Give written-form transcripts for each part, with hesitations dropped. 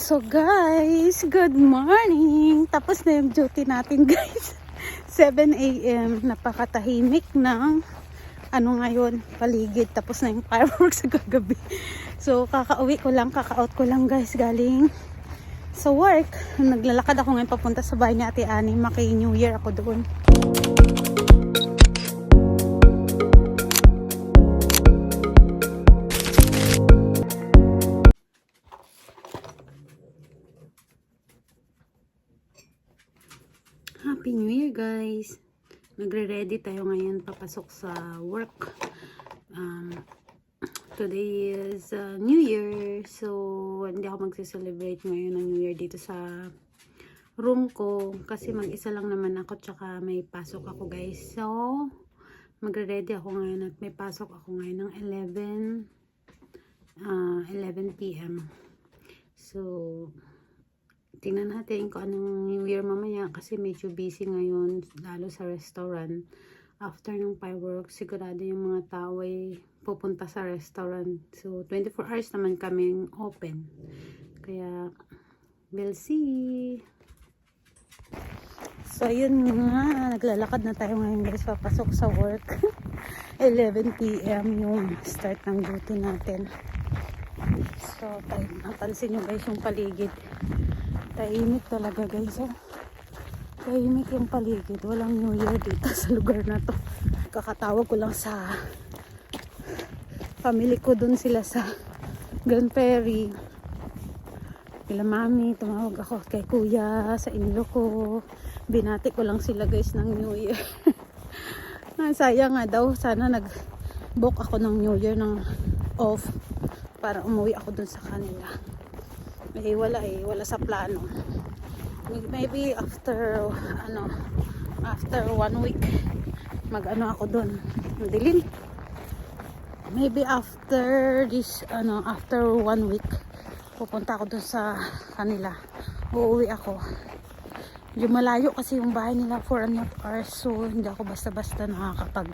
So guys, good morning. Tapos na yung duty natin guys. 7 AM. Napakatahimik ng ngayon, paligid. Tapos na yung fireworks sa kagabi. So kaka-out ko lang guys galing sa work. Naglalakad ako ngayon papunta sa bahay ni Ate Ani. Maki New Year ako doon. Happy New Year guys. Nagre-ready tayo ngayon papasok sa work. Today is New Year. So hindi ako magse-celebrate ngayon ng New Year dito sa room ko. Kasi mag-isa lang naman ako tsaka may pasok ako guys. So magre-ready ako ngayon at may pasok ako ngayon ng 11 PM. So tingnan natin kung anong New Year mamaya kasi medyo busy ngayon lalo sa restaurant. After ng fireworks, sigurado yung mga tao ay pupunta sa restaurant. So 24 hours naman kaming open. Kaya we'll see. So yun nga, naglalakad na tayo ngayon guys papasok sa work. 11 PM yung start ng duty natin. So napansin nyo guys yung paligid. Tahimik talaga guys. Tahimik yung paligid. Walang New Year dito sa lugar na to. Kakatawag ko lang sa family ko dun sila sa Grand Prairie. Kila mami, tumawag ako kay kuya sa inlo ko. Binati ko lang sila guys ng New Year. Sayang nga daw. Sana nag-book ako ng New Year ng off para umuwi ako dun sa kanila. Wala sa plano. Maybe after 1 week mag-ano ako doon. Madilim. Maybe after 1 week pupunta ako doon sa kanila. Uuwi ako. Medyo malayo kasi yung bahay nila 4.5 hours. So hindi ako basta-basta nakakapag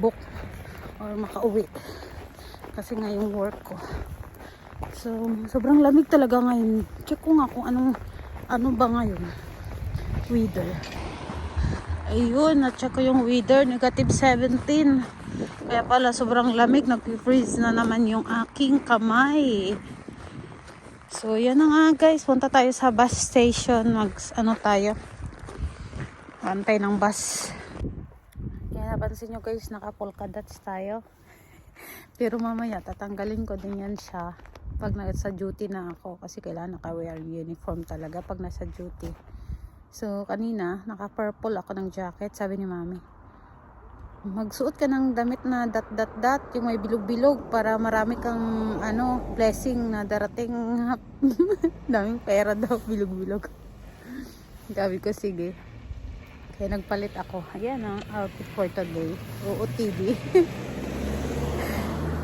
book or makauwi. Kasi nga yung work ko. So, sobrang lamig talaga ngayon. Check ko nga kung ano ba ngayon. Weather. Ayun, na-check ko yung weather. -17. Kaya pala, sobrang lamig. Nag-freeze na naman yung aking kamay. So, yan na nga guys. Punta tayo sa bus station. Tayo. Antay ng bus. Kaya napansin nyo guys, naka-polka dots tayo. Pero mamaya, tatanggalin ko din yan siya. Pag nasa duty na ako kasi kailangan naka-wear uniform talaga pag nasa duty. So kanina naka-purple ako ng jacket. Sabi ni mami, magsuot ka ng damit na dot yung may bilog-bilog para marami kang blessing na darating. Daming pera daw, bilog-bilog. Sabi ko sige. Kaya nagpalit ako. Ayan ang outfit for today. OOTD.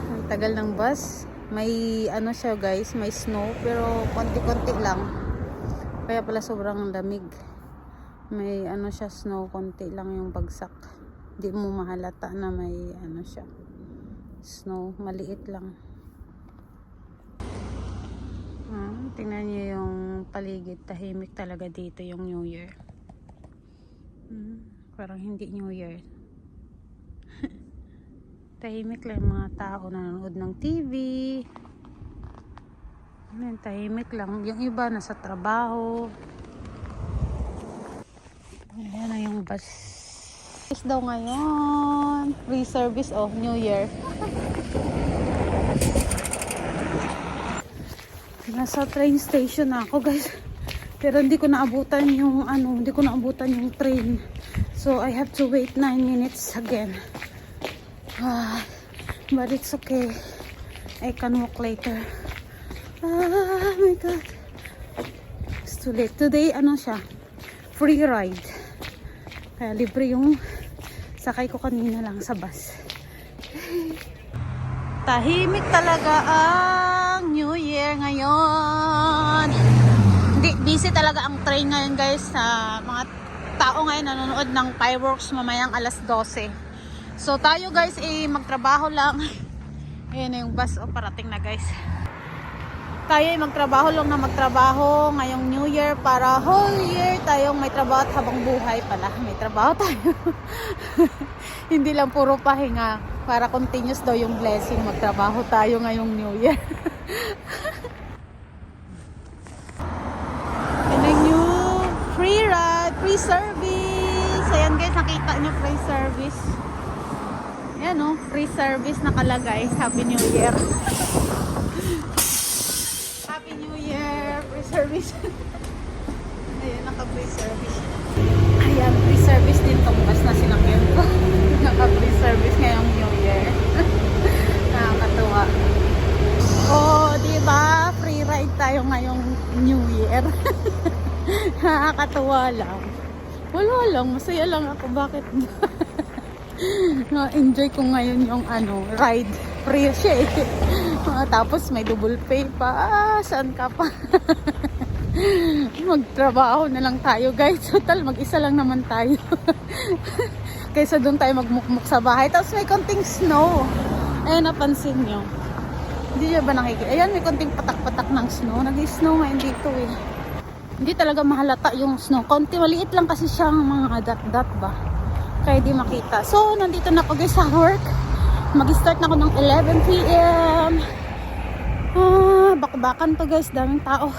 Ang tagal ng bus. May siya guys, may snow pero konti-konti lang. Kaya pala sobrang lamig. May siya snow, konti lang yung bagsak. Hindi mo mahalata na may siya. Snow, maliit lang. Tingnan niyo yung paligid, tahimik talaga dito yung New Year. Parang hindi New Year. Tahimik lang mga tao nanonood ng TV. Tahimik lang. Yung iba nasa trabaho. Ayan na yung bus. Is daw ngayon. Free service New Year. Nasa train station na ako guys. Pero hindi ko naabutan yung train. So I have to wait 9 minutes again. But it's okay. I can walk later. Oh my god. It's too late. Today, siya? Free ride. Kaya libre yung sakay ko kanina lang sa bus. Tahimik talaga ang New Year ngayon. Hindi, busy talaga ang train ngayon guys. Mga tao ngayon nanonood ng fireworks mamayang 12:00. So tayo guys magtrabaho lang. Ayan na yung bus parating na guys. tayo ay magtrabaho lang na magtrabaho ngayong New Year para whole year tayong may trabaho at habang buhay pala may trabaho tayo. Hindi lang puro pahinga para continuous daw yung blessing magtrabaho tayo ngayong New Year. Tignan nyo, free ride, free service. Ayan guys, nakita nyo free service. Ayan o, free service nakalagay. Happy New Year. Happy New Year, free service. Ayan, naka-free service. Ayan, free service din itong bus na sinakyan ko. Naka-free service ngayong New Year. Nakakatuwa. Oh, diba? Free ride tayo ngayong New Year. Nakakatuwa lang. Wala lang, masaya lang ako. Bakit? Na-enjoy ko ngayon yung ride. Free siya eh. Tapos may double pay pa. Saan ka pa? Magtrabaho na lang tayo guys. Total, mag-isa lang naman tayo. Kaysa doon tayo magmukmuk sa bahay. Tapos may konting snow. Ayan, napansin nyo. Hindi nyo ba nakikita? Ayan, may konting patak-patak ng snow. Nag-snow ngayon dito eh. Hindi talaga mahalata yung snow. Konti, maliit lang kasi siyang mga dot-dot ba. Kaya di makita. So, nandito na ako guys sa work. Mag-start na ako ng 11 p.m. Bakbakan to guys. Daming tao.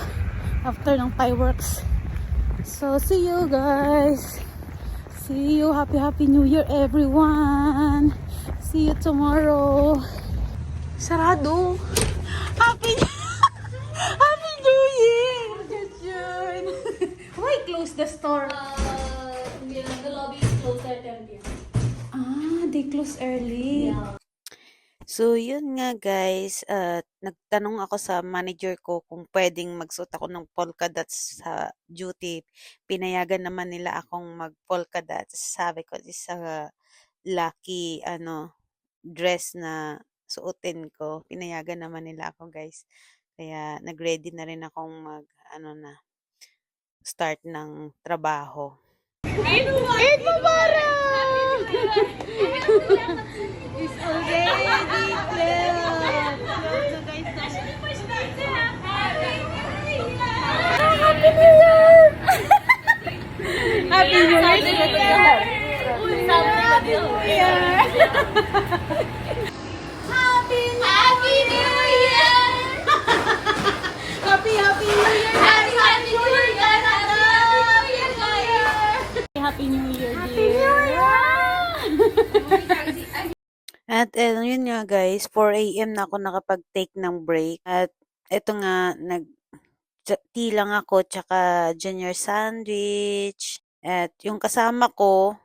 After ng fireworks. So, see you guys. See you. Happy New Year everyone. See you tomorrow. Sarado. Happy New Year. Why close the store? The lobby is closed at 10 p.m. They close early. Yeah. So, yun nga guys, nagtanong ako sa manager ko kung pwedeng magsuot ako ng polka dots sa duty. Pinayagan naman nila akong mag polka dots. Sabi ko, is a lucky dress na suotin ko. Pinayagan naman nila ako guys. Kaya nag-ready na rin akong start ng trabaho. Eid Mubarak! It's already 12. So guys, Happy New Year! Happy New Year! Happy New Year! Happy New Year! Happy New Year! Happy New Year! Happy New Year, dear! At yun nga guys, 4 a.m. na ako nakapag-take ng break. At eto nga, tea lang ako, tsaka junior sandwich. At yung kasama ko,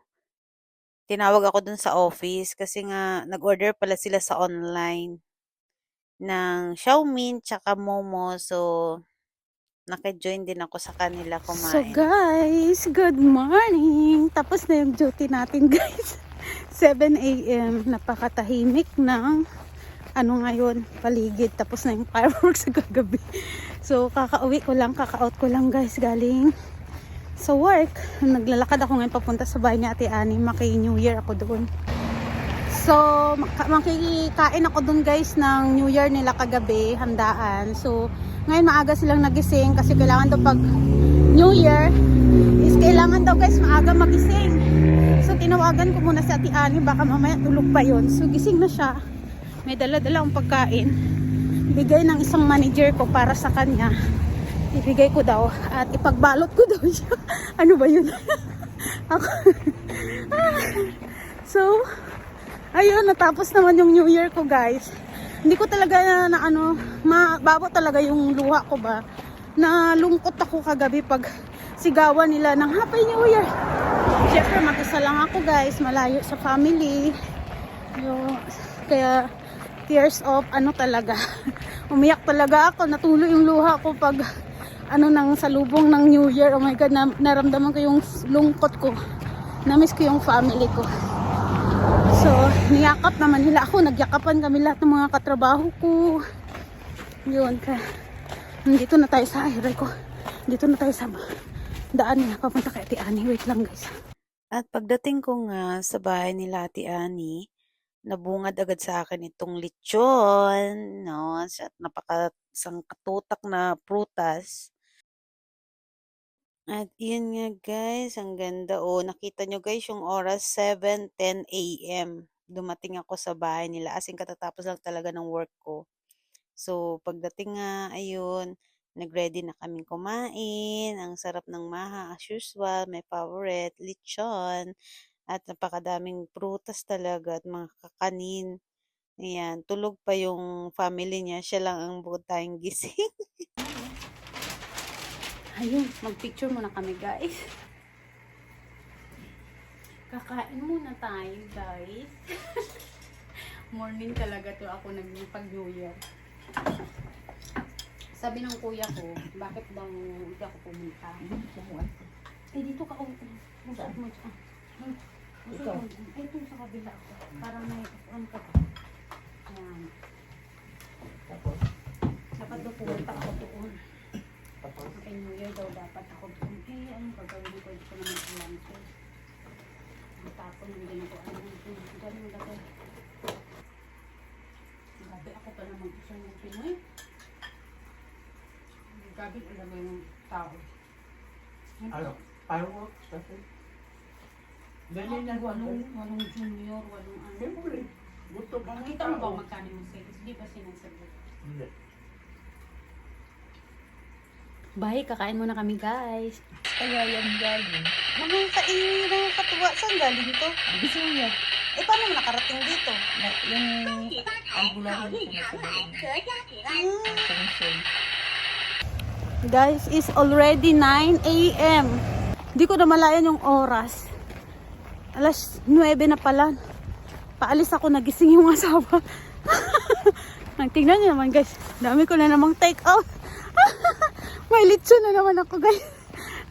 tinawag ako dun sa office kasi nga nag-order pala sila sa online ng Xiaomi tsaka Momo. So, naka-join din ako sa kanila kumain. So guys, good morning! Tapos na yung duty natin guys. 7 a.m. Napakatahimik ng ngayon, paligid. Tapos na yung fireworks sa kagabi. So kaka-out ko lang guys galing sa work. Naglalakad ako ngayon papunta sa bahay ni Ate Ani. Maki-New Year ako doon. So makikikain ako doon guys ng New Year nila kagabi, handaan. So ngayon maaga silang nagising kasi kailangan daw pag New Year is kailangan daw guys maaga magising. So tinawagan ko muna si Ate Ani, baka mamaya tulog pa yon. So gising na siya. May dala-dala akong pagkain. Bigay ng isang manager ko para sa kanya. Ibigay ko daw at ipagbalot ko daw siya. Ano ba yun? Ako. So ayun, natapos naman yung New Year ko guys. Hindi ko talaga mababo talaga yung luha ko ba. Nalungkot ako kagabi pag sigawan nila ng Happy New Year. Siyempre mag-isa lang ako guys, malayo sa family. Kaya tears of talaga. Umiyak talaga ako, natuloy yung luha ko pag nang salubong ng New Year. Oh my God, naramdaman ko yung lungkot ko. Na-miss ko yung family ko. So, niyakap naman nila ako. Nagyakapan kami lahat ng mga katrabaho ko. Yun. Nandito na tayo sa ahiray ko. Dito na tayo sa daan na papunta kay Ate Ani. Wait lang guys. At pagdating ko nga sa bahay nila Ate Ani, nabungad agad sa akin itong lechon, no? At napakasangkatutak na prutas. At yun nga guys, ang ganda. Oh, nakita nyo guys yung oras 7:10 a.m. Dumating ako sa bahay nila. As in, katatapos lang talaga ng work ko. So, pagdating nga, ayun, nag-ready na kaming kumain. Ang sarap ng maha, as usual. May favorite, lechon. At napakadaming prutas talaga at mga kakanin. Ayan, tulog pa yung family niya. Siya lang ang bukod tayong gising. Ayun, mag-picture muna kami guys. Kakain muna tayo guys. Morning talaga to ako nagpag-New Year. Sabi ng kuya ko, bakit daw hindi ako pumunta? Eh dito ka upo. Masarap mo siya. Ito. Ay, ito sa kabila ko. Parang may on ka pa. Ayan. Dapat daw pumunta ako doon. Okay, New Year daw dapat ako doon. Eh, anong gagawin ko? Hindi ko naman alam ko. Ang tapon, hindi na ko alam. Diyan mo lagay. Grabe ako pa naman isang yung Pinoy. Grabe ilagay ng tao. Ano? Fireworks kasi? Ganyan yan. Walong junior, walong ano. Siyempre. Gusto ba ng Nakita mo ba tao? magkano yung sales? Di ba sinasabi? Hindi. Bye, kakain muna kami guys. Kaya yan galing. Mga kainin na katuwa. Saan galing to? Gusto niya. Eh, paano mo nakarating dito? Yung ambulance na sa Guys, it's already 9 a.m. Di ko na malayan yung oras. Alas 9 na pala. Paalis ako, nagising yung asawa. Tingnan niyo naman guys. Dami ko na namang take out. May lechon na naman ako guys.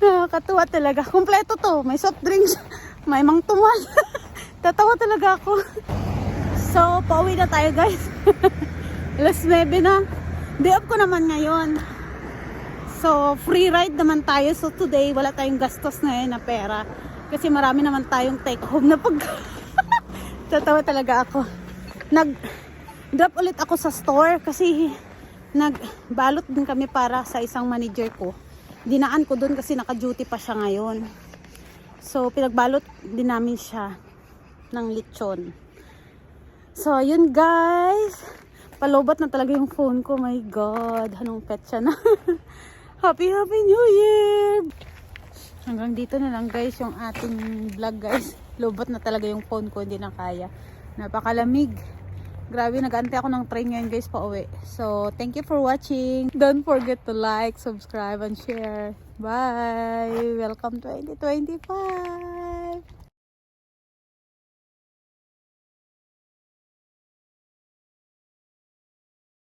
Nakakatuwa talaga. Kompleto to. May soft drinks. May mang tumal. Tatawa talaga ako. So, pauwi na tayo guys. Alas 9 na. Day off ko naman ngayon. So, free ride naman tayo. So, today, wala tayong gastos ngayon na pera. Kasi marami naman tayong take home na pag... Tatawa talaga ako. Nag-drop ulit ako sa store kasi nagbalot din kami para sa isang manager ko. Dinaan ko dun kasi naka-duty pa siya ngayon. So, pinagbalot din namin siya ng lechon. So, yun guys. Palobat na talaga yung phone ko. My God. Anong petsa na. Happy New Year! Hanggang dito na lang guys yung ating vlog guys. Lobat na talaga yung phone ko. Hindi na kaya. Napakalamig. Grabe, nag-aantay ako ng train ngayon guys pa uwi. So, thank you for watching. Don't forget to like, subscribe, and share. Bye! Welcome 2025!